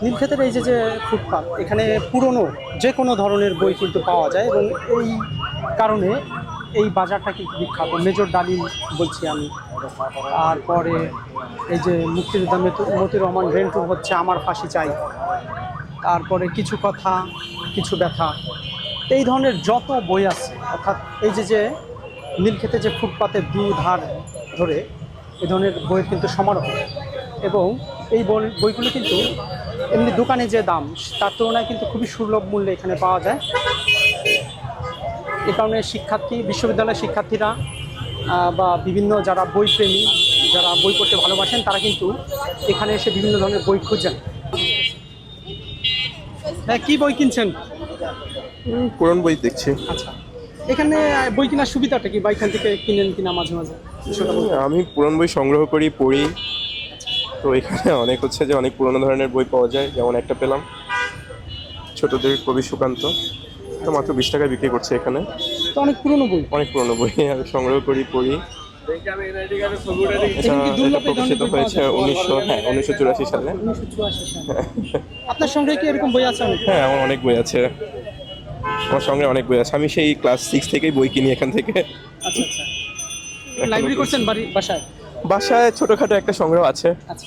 নীলক্ষেতের এই যে ফুটপাত, এখানে পুরনো যে কোনো ধরনের বই কিন্তু পাওয়া যায় এবং এই কারণে এই বাজারটা কিন্তু বিখ্যাত। মেজর ডালিম বলছি আমি। তারপরে এই যে মুক্তিযোদ্ধা মতিউর রহমান রেন্টুর হচ্ছে আমার ফাঁসি চাই, তারপরে কিছু কথা কিছু ব্যথা, এই ধরনের যত বই আছে, অর্থাৎ এই যে নীলক্ষেতে যে ফুটপাতের দুধার ধরে এই ধরনের বইয়ের কিন্তু সমারোহ। এবং এই বইগুলো কিন্তু এমনি দোকানে যে দাম তার তুলনায় কিন্তু খুবই সুলভ মূল্যে এখানে পাওয়া যায়। এ কারণে বিশ্ববিদ্যালয়ের শিক্ষার্থীরা বা বিভিন্ন যারা বইপ্রেমী, যারা বই পড়তে ভালোবাসেন, তারা কিন্তু এখানে এসে বিভিন্ন ধরনের বই খুঁজেন। হ্যাঁ, কী বই কিনছেন? পুরান বই দেখছি। আচ্ছা, এখানে বই কেনার সুবিধাটা কি, বা এখান থেকে কিনেন কিনা মাঝে মাঝে? আমি পুরান বই সংগ্রহ করি, পড়ি। তো এখানে অনেক পুরোনো ধরনের বই পাওয়া যায়। যেমন একটা পেলাম ছোটদের কবি সুকান্ত, তো মাত্র 20 টাকায় বিক্রি করছে এখানে। তো অনেক পুরনো বই, আমি সংগ্রহ করি, পড়ি। এটা প্রকাশিত হয়েছে 1984 সালে। 1984 সালে। আপনার সঙ্গে কি এরকম বই আছে? হ্যাঁ, আমার অনেক বই আছে। আমার সঙ্গে অনেক বই আছে। আমি সেই ক্লাস 6 থেকেই বই কিনি এখান থেকে। আচ্ছা আচ্ছা, লাইব্রেরি করছেন বাসায়? বাসায় ছোটখাটো একটা সংগ্রহ আছে। আচ্ছা,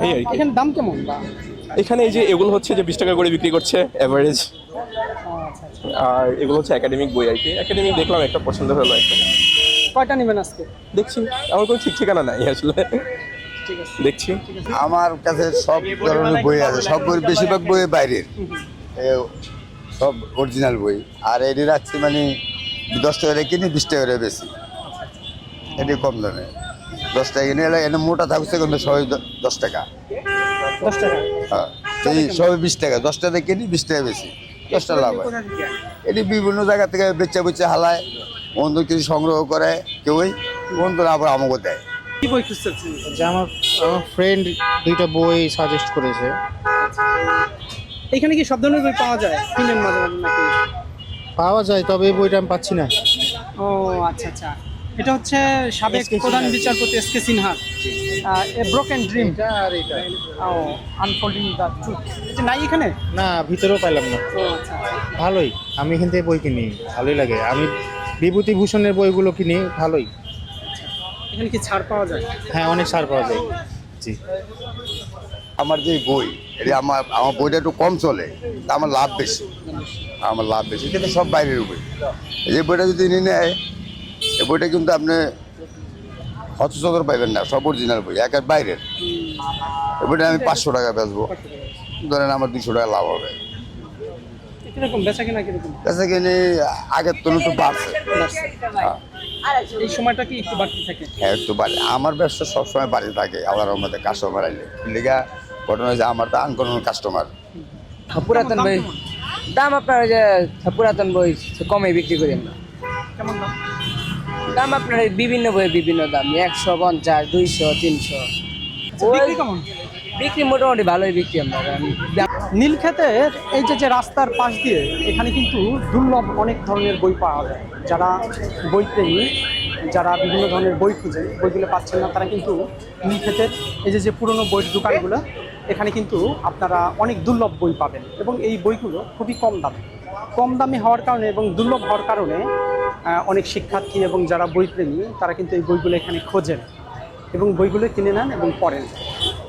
এই আর কি। এখানে দাম কেমন? এখানে এই যে এগুলো হচ্ছে যে 20 টাকা করে বিক্রি করছে এভারেজ। আর এগুলো হচ্ছে একাডেমিক বই আর কি। একাডেমিক দেখলাম, একটা পছন্দ হলো একটা। কয়টা নেবেন আজকে? দেখছি, আমার কোনো ঠিক ঠিকানা নাই আসলে। ঠিক আছে, দেখছি। আমার কাছে সব ধরনের বই আছে, সব বই বেশিরভাগ বই বাইরের, সব অরিজিনাল বই। আর এটি রাখছি মানে 10 টাকা কিনি, 20 টাকা করে বেশি। এটি কম দামে 10 টাকা কিনে এলে এনে মোটা থাকছে কিন্তু সবাই 10 টাকা। 10 টাকা? হ্যাঁ, এই সবাই 20 টাকা। 10 টাকা কিনি, 20 টাকা বেশি, 10 টাকা লাভ হয়। এটি বিভিন্ন জায়গা থেকে বেচে হালায়, বন্ধু কিছু সংগ্রহ করে, কেউই বন্ধু আবার আমাকে দেয়। কি বই খুঁজছেন? যে আমার ফ্রেন্ড 2টা বই সাজেস্ট করেছে। এখানে কি সব ধরনের বই পাওয়া যায়? কিনেন মাঝে মাঝে নাকি? পাওয়া যায়, তবে এই বইটা আমি পাচ্ছি না। ও আচ্ছা আচ্ছা, এটা হচ্ছে সাবেক প্রধান বিচারপতি এস.কে. সিনহার এ ব্রোকেন ড্রিম। আর এটা ও আনফোল্ডিং দ্য ট্রুথ, এটা নাই এখানে? না, ভিতরেও পাইলাম না। ও আচ্ছা আচ্ছা। ভালোই, আমি এখান থেকে বই কিনি, ভালোই লাগে। আমি বিভূতিভূষণের বইগুলো কিনি, ভালোই। এখানে কি ছাড় পাওয়া যায়? হ্যাঁ, অনেক ছাড় পাওয়া যায়। জি। আমার যে বই, এটি আমার বইটা একটু কম চলে, তা আমার লাভ বেশি। কিন্তু সব বাইরের বই। এই বইটা যদি নিয়ে নেয়, এই বইটা কিন্তু আপনি হতচতর পাইবেন না, সব অরিজিনাল বই, একের বাইরের। এই বইটা আমি 500 টাকা বেচবো, ধরেন আমার 200 টাকা লাভ হবে। কিরকম বেচা কেনা কিরকম? বেচা কিনে আগের তুলনায় তো বাড়ছে। হ্যাঁ, এই সময়টা কি একটু বাড়তি থাকে? হ্যাঁ, একটু বাড়ে। আমার ব্যবসা সবসময় বাড়ি থাকে, আল্লাহর মধ্যে কাস্টমার আইলে। লেগা ঘটনা যে আমার তো আনকোন কাস্টমার। পুরাতন বই দাম আপনার ওই যে পুরাতন বই কমে বিক্রি করি আমরা। কেমন দাম? দাম আপনার বিভিন্ন বইয়ের বিভিন্ন দাম, 150, 200, 300। বিক্রি কেমন? বিক্রি মোটামুটি ভালোই বিক্রি আমরা। নীলক্ষেতের এই যে রাস্তার পাশ দিয়ে এখানে কিন্তু দুর্লভ অনেক ধরনের বই পাওয়া যায়। যারা বইপ্রেমী, যারা বিভিন্ন ধরনের বই খুঁজে বইগুলো পাচ্ছেন না, তারা কিন্তু নীলক্ষেতের এই যে পুরনো বইয়ের দোকানগুলো, এখানে কিন্তু আপনারা অনেক দুর্লভ বই পাবেন। এবং এই বইগুলো খুবই কম দামে হওয়ার কারণে এবং দুর্লভ হওয়ার কারণে অনেক শিক্ষার্থী এবং যারা বইপ্রেমী, তারা কিন্তু এই বইগুলো এখানে খোঁজেন এবং বইগুলো কিনে নেন এবং পড়েন।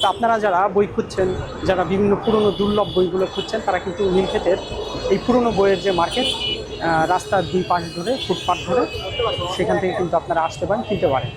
তো আপনারা যারা বই খুঁজছেন, যারা বিভিন্ন পুরনো দুর্লভ বইগুলো খুঁজছেন, তারা কিন্তু নীলক্ষেতের এই পুরনো বইয়ের যে মার্কেট, রাস্তার 2 পাশ ধরে, ফুটপাথ ধরে, সেখান থেকে কিন্তু আপনারা আসতে পারেন, কিনতে পারেন।